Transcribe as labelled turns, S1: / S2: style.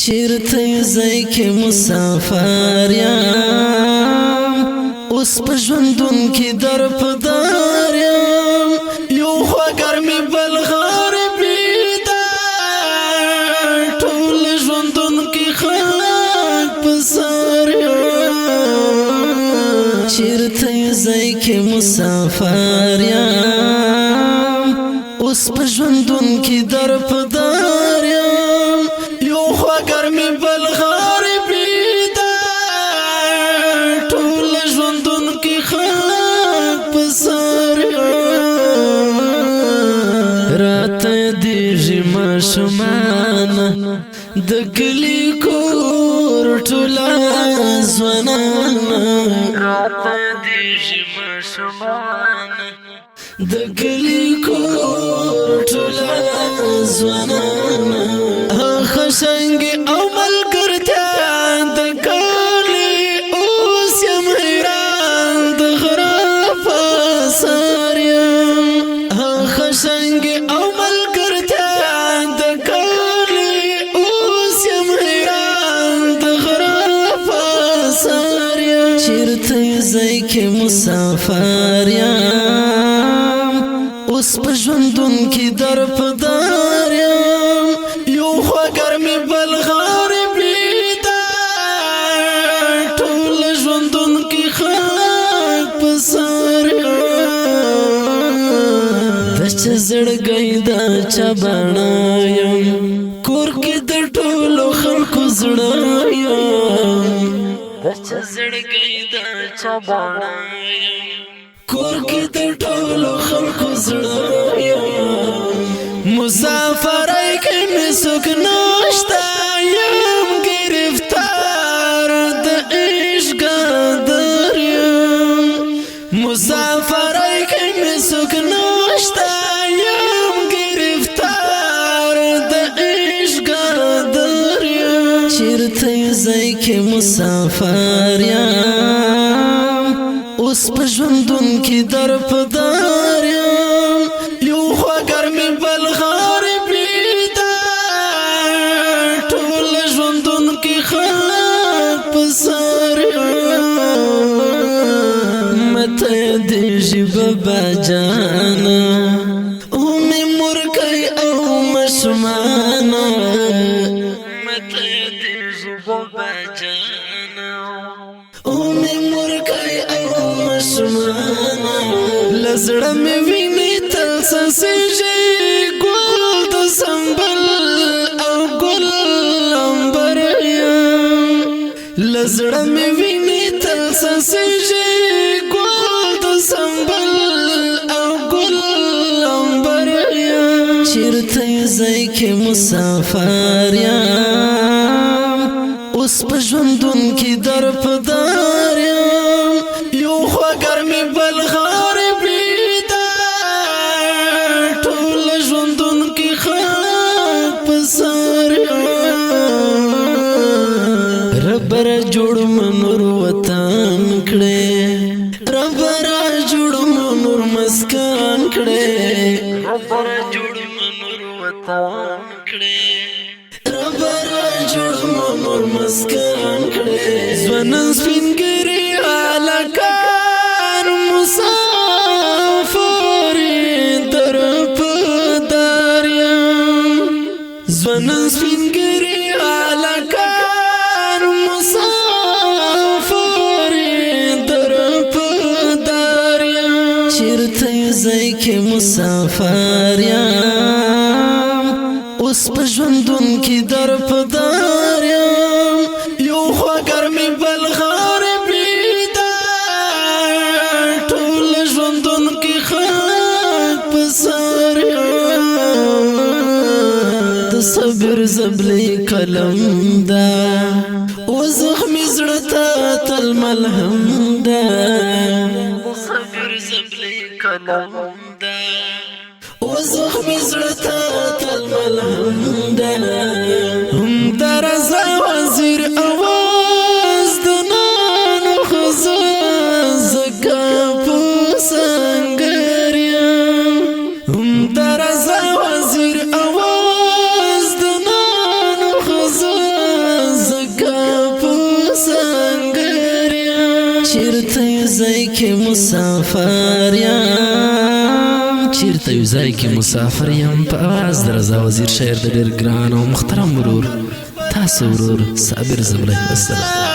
S1: چیرته ځای کې مسافر یم اوس په ژوندون کې در په دار یم یو خوا ګرمي بل غربي ده ټول ژوندون کې خاک په سر یم چیرته ځای کې مسافر یم اوس په ژوندون کې در په دار یم یو خوا ګرمي بل غربي ده ټول ژوندون کې خاک په سر راته دیږي ماشومان د کلي کور ټوله ځوانان راته دیږي ماشومان د کلي کور ټوله ځوانان خشنګي او ملګرتیا د کلي اوس یم حیران د غره په سر یم خشنګي او ملګرتیا د کلي اوس یم حیران د غره په سر یم چیرته ځای کې مسافر یم اوس په ژوندون کې در په دار یم یو خوا ګرمي بل غربي ده ټول ژوندون کې خاک په سر د چا زړګی د چا بڼه یم کور کې د ټولو خلکو زړه یم د چا زړګی د چا بڼه یم کور کې د ټولو خلکو زړه یم مسافرۍ کې مې څوک نشته یم ګرفتار د عشق در یم مسافرۍ کې مې څوک نشته یم ګرفتار د عشق در یم چیرته ځای کې مسافر یم اوس په ژوندون کې در په دار یم یو خوا ګرمي بل غربي ده ټول ژوندون کې خاک په سر مته دې ژبه بجانا اومې مورکۍ او مشمانا مته دې ژبه بجانا اومې مورکۍ او مشمانا لزړه مې ویني تل سسیږي ګل د سنبل او ګل عنبر یم لزړه مې ویني تل سسیږي ګل د سنبل او ګل عنبر یم چیرته ځای کې مسافر یم اوس په ژوندون کې در په دار یم یو خوا ګرمي بل غربي ده ټول ژوندون کې خاک په سر رب را جوړ منور وطن کړې رب را جوړ منور مسکن کړې رب را جوړ منور وطن کړې رب را جوړ منور مسکن کړې ځوانان سپینګري هلکان مسافر در په دار یم ځوانان سپینګري هلکان مسافر در په دار یم چیرته ځای کې مسافر یم اوس په ژوندون کې در په دار یم یو خوا ګرمي بل غربي ده ټول ژوندون کې خاک په سر د صبر زبلې قلم ده او زخمي زړه ته تل ملهم ده د صبر زبلې قلم ده او زخمي زړه ته تل ملهم ده هم درزه وزیر اواز د نانو خزه زکه په سنګر یم هم درزه وزیر اواز د نانو خزه چیرته یو ځای کې مسافر یم چیرته یو ځای کې مسافر یم په اواز د رضا وزیر شاعر د ډېر ګران او محترم ورور تاسو ورور صابر زبلی. والسلام.